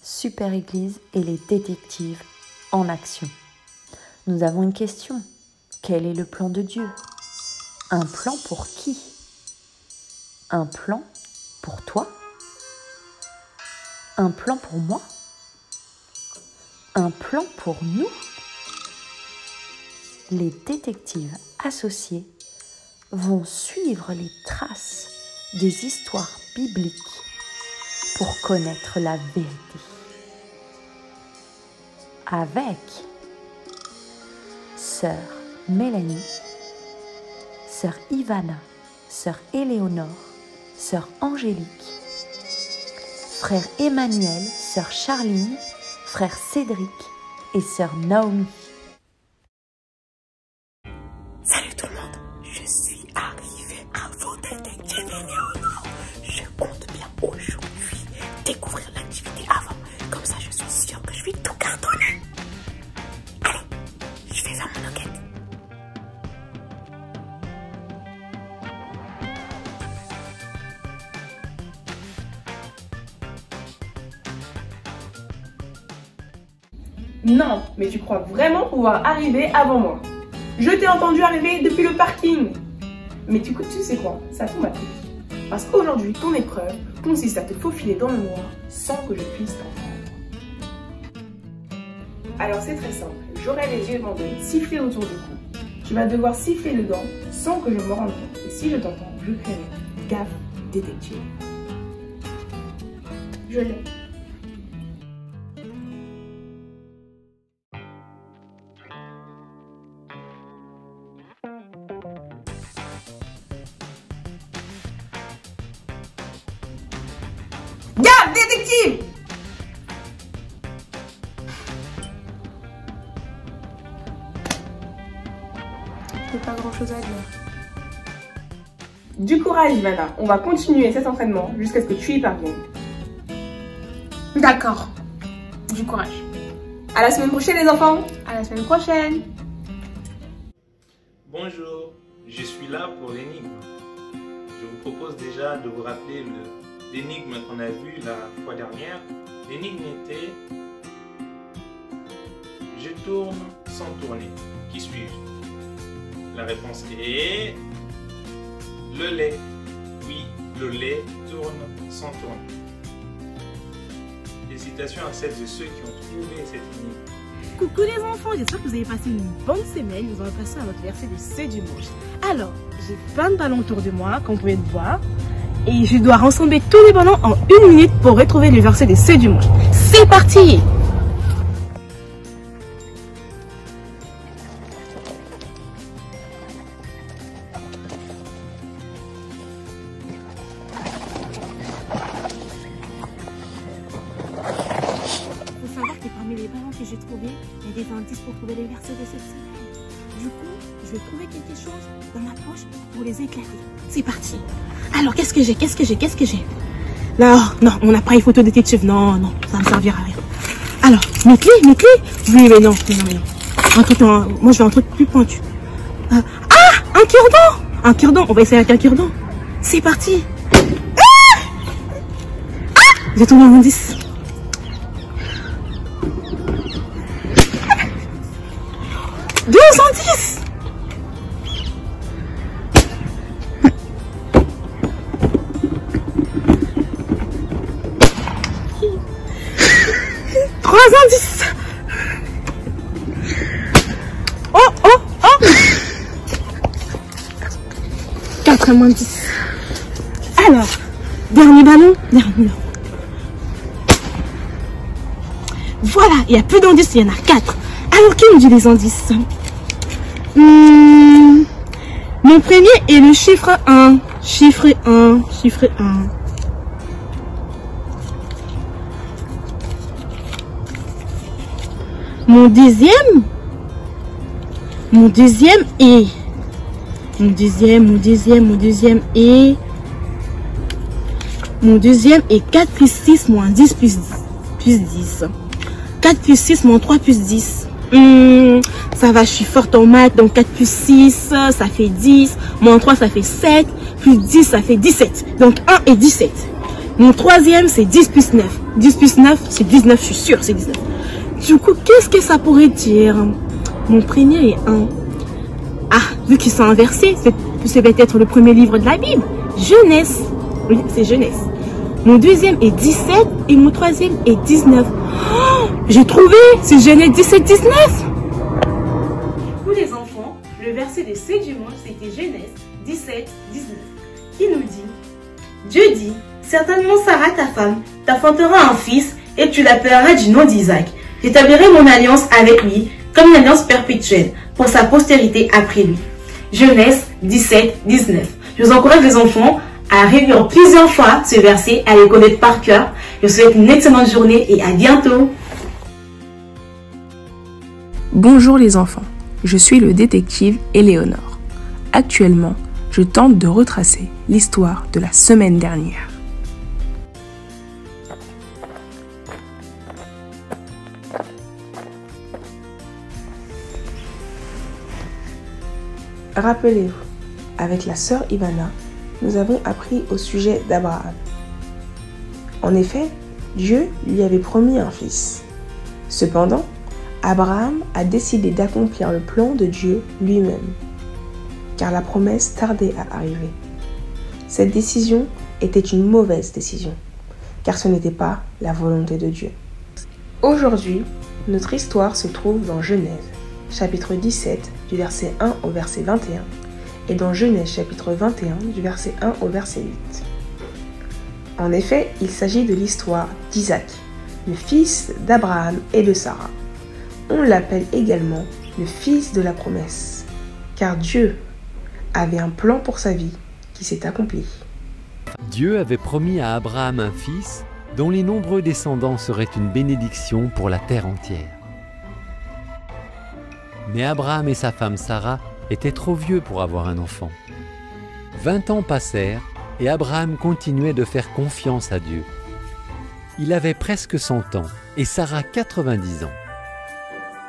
Super Église et les détectives en action. Nous avons une question. Quel est le plan de Dieu? Un plan pour qui? Un plan pour toi? Un plan pour moi? Un plan pour nous? Les détectives associés vont suivre les traces des histoires bibliques pour connaître la vérité. Avec sœur Mélanie, sœur Ivana, sœur Éléonore, sœur Angélique, frère Emmanuel, sœur Charline, frère Cédric et sœur Naomi. Salut tout le monde, je suis arrivée à vos détectives Éléonore. Je compte bien aujourd'hui découvrir l'activité avant, comme ça je suis sûre que je vais tout cartonner. Allez, je vais faire mon enquête. Non, mais tu crois vraiment pouvoir arriver avant moi? Je t'ai entendu arriver depuis le parking. Mais tu sais quoi? Ça tombe à pic. Parce qu'aujourd'hui, ton épreuve consiste à te faufiler dans le noir sans que je puisse t'entendre. Alors c'est très simple. J'aurai les yeux bandés, siffler autour du cou. Tu vas devoir siffler dedans sans que je me rende compte. Et si je t'entends, je crierai gaffe détective. Je l'ai. Gaffe détective! J'ai pas grand chose à dire. Du courage, Ivana. On va continuer cet entraînement jusqu'à ce que tu y parviennes. D'accord. Du courage. À la semaine prochaine, les enfants. À la semaine prochaine. Bonjour, je suis là pour l'énigme. Je vous propose déjà de vous rappeler l'énigme qu'on a vue la fois dernière. L'énigme était « Je tourne sans tourner ». Qui suis-je? La réponse est le lait. Oui, le lait tourne sans tourner. Félicitations à celles et ceux qui ont trouvé cette énigme. Coucou les enfants, j'espère que vous avez passé une bonne semaine. Nous allons passer à notre verset de ce dimanche. Alors, j'ai plein de ballons autour de moi, comme vous pouvez le voir. Et je dois rassembler tous les ballons en 1 minute pour retrouver le verset de ce dimanche. C'est parti! Il faut savoir que parmi les ballons que j'ai trouvés, il y a des indices pour trouver les versets de cette semaine. Du coup, je vais trouver quelque chose dans ma poche pour les éclater. C'est parti. Alors, qu'est-ce que j'ai? Non, mon appareil photo détective. Non, ça ne me servira à rien. Alors, mes clés? Oui, mais non. Un truc, moi, je veux un truc plus pointu. Un cure-dent! Un cure-dent, on va essayer avec un cure-dent. C'est parti. J'ai trouvé un indice. Deux indices. Trois indices. Oh. Quatrième indice. Alors, dernier ballon. Voilà, il y a peu d'indices, il y en a 4. Alors, qui me dit les indices? Mon premier est le chiffre 1. Chiffre 1. Mon deuxième est 4 plus 6 moins 10 plus 10. 4 plus 6 moins 3 plus 10. Ça va, je suis forte en maths. Donc 4 plus 6, ça fait 10. Moins 3, ça fait 7. Plus 10, ça fait 17. Donc 1 et 17. Mon troisième, c'est 10 plus 9. 10 plus 9, c'est 19, je suis sûre, c'est 19. Du coup, qu'est-ce que ça pourrait dire? Mon premier est 1. Ah, vu qu'ils sont inversés, c'est peut-être le premier livre de la Bible. Genèse. Oui, c'est Genèse. Mon deuxième est 17 et mon troisième est 19. Oh, j'ai trouvé, c'est Genèse 17, 19. Pour les enfants, le verset des 7 dimanches, c'était Genèse 17, 19, qui nous dit, Dieu dit, certainement Sarah, ta femme, t'enfantera un fils et tu l'appelleras du nom d'Isaac. J'établirai mon alliance avec lui comme une alliance perpétuelle pour sa postérité après lui. Genèse 17, 19. Je vous encourage les enfants à relire plusieurs fois ce verset, à les connaître par cœur. Je vous souhaite une excellente journée et à bientôt. Bonjour les enfants, je suis le détective Éléonore. Actuellement, je tente de retracer l'histoire de la semaine dernière. Rappelez-vous, avec la sœur Ivana, nous avons appris au sujet d'Abraham. En effet, Dieu lui avait promis un fils. Cependant, Abraham a décidé d'accomplir le plan de Dieu lui-même, car la promesse tardait à arriver. Cette décision était une mauvaise décision, car ce n'était pas la volonté de Dieu. Aujourd'hui, notre histoire se trouve dans Genèse, chapitre 17, du verset 1 au verset 21, et dans Genèse chapitre 21, du verset 1 au verset 8. En effet, il s'agit de l'histoire d'Isaac, le fils d'Abraham et de Sarah. On l'appelle également le fils de la promesse, car Dieu avait un plan pour sa vie qui s'est accompli. Dieu avait promis à Abraham un fils dont les nombreux descendants seraient une bénédiction pour la terre entière. Mais Abraham et sa femme Sarah étaient trop vieux pour avoir un enfant. 20 ans passèrent et Abraham continuait de faire confiance à Dieu. Il avait presque 100 ans et Sarah 90 ans.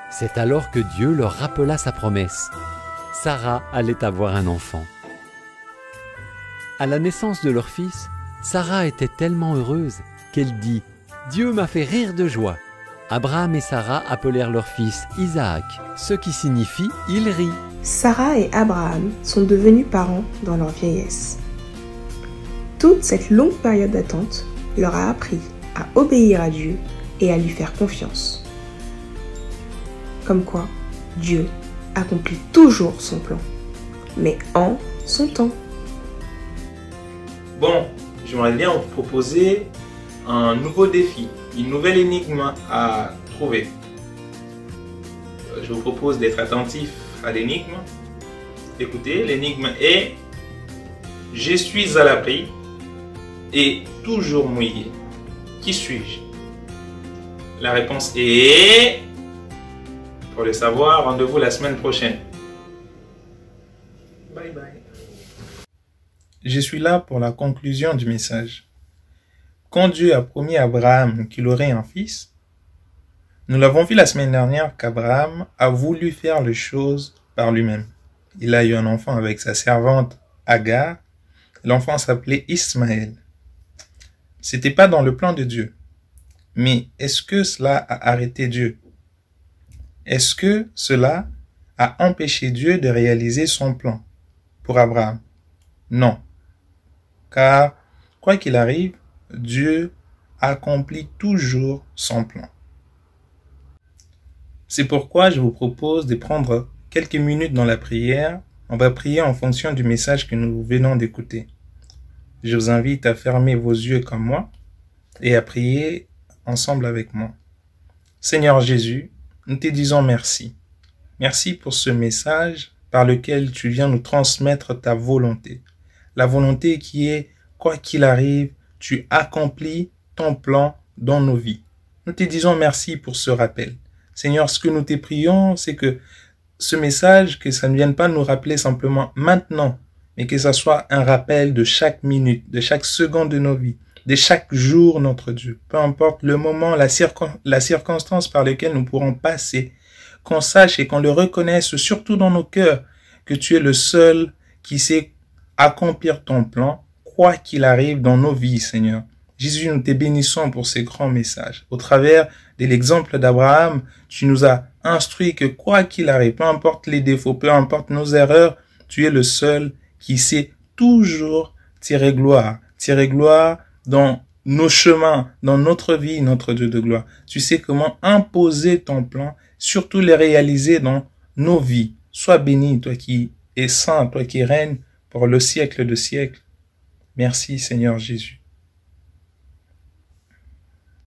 C'est alors que Dieu leur rappela sa promesse. Sarah allait avoir un enfant. À la naissance de leur fils, Sarah était tellement heureuse qu'elle dit « Dieu m'a fait rire de joie ». Abraham et Sarah appelèrent leur fils Isaac, ce qui signifie « il rit ». Sarah et Abraham sont devenus parents dans leur vieillesse. Toute cette longue période d'attente leur a appris à obéir à Dieu et à lui faire confiance. Comme quoi, Dieu accomplit toujours son plan, mais en son temps. Bon, j'aimerais bien vous proposer un nouveau défi, une nouvelle énigme à trouver. Je vous propose d'être attentif à l'énigme. Écoutez, l'énigme est « Je suis à l'abri et toujours mouillé. Qui suis-je » La réponse est... Pour le savoir, rendez-vous la semaine prochaine. Bye bye. Je suis là pour la conclusion du message. Quand Dieu a promis à Abraham qu'il aurait un fils, nous l'avons vu la semaine dernière qu'Abraham a voulu faire les choses par lui-même. Il a eu un enfant avec sa servante Agar. L'enfant s'appelait Ismaël. C'était pas dans le plan de Dieu. Mais est-ce que cela a arrêté Dieu? Est-ce que cela a empêché Dieu de réaliser son plan pour Abraham? Non. Car, quoi qu'il arrive, Dieu accomplit toujours son plan. C'est pourquoi je vous propose de prendre quelques minutes dans la prière. On va prier en fonction du message que nous venons d'écouter. Je vous invite à fermer vos yeux comme moi et à prier ensemble avec moi. Seigneur Jésus, nous te disons merci. Merci pour ce message par lequel tu viens nous transmettre ta volonté. La volonté qui est, quoi qu'il arrive, tu accomplis ton plan dans nos vies. Nous te disons merci pour ce rappel. Seigneur, ce que nous te prions, c'est que ce message, que ça ne vienne pas nous rappeler simplement maintenant, mais que ça soit un rappel de chaque minute, de chaque seconde de nos vies, de chaque jour, notre Dieu. Peu importe le moment, la circonstance par laquelle nous pourrons passer, qu'on sache et qu'on le reconnaisse, surtout dans nos cœurs, que tu es le seul qui sait accomplir ton plan, quoi qu'il arrive dans nos vies, Seigneur. Jésus, nous te bénissons pour ces grands messages. Au travers de l'exemple d'Abraham, tu nous as instruit que quoi qu'il arrive, peu importe les défauts, peu importe nos erreurs, tu es le seul qui sait toujours tirer gloire dans nos chemins, dans notre vie, notre Dieu de gloire. Tu sais comment imposer ton plan, surtout les réaliser dans nos vies. Sois béni, toi qui es saint, toi qui règnes pour le siècle de siècles. Merci Seigneur Jésus.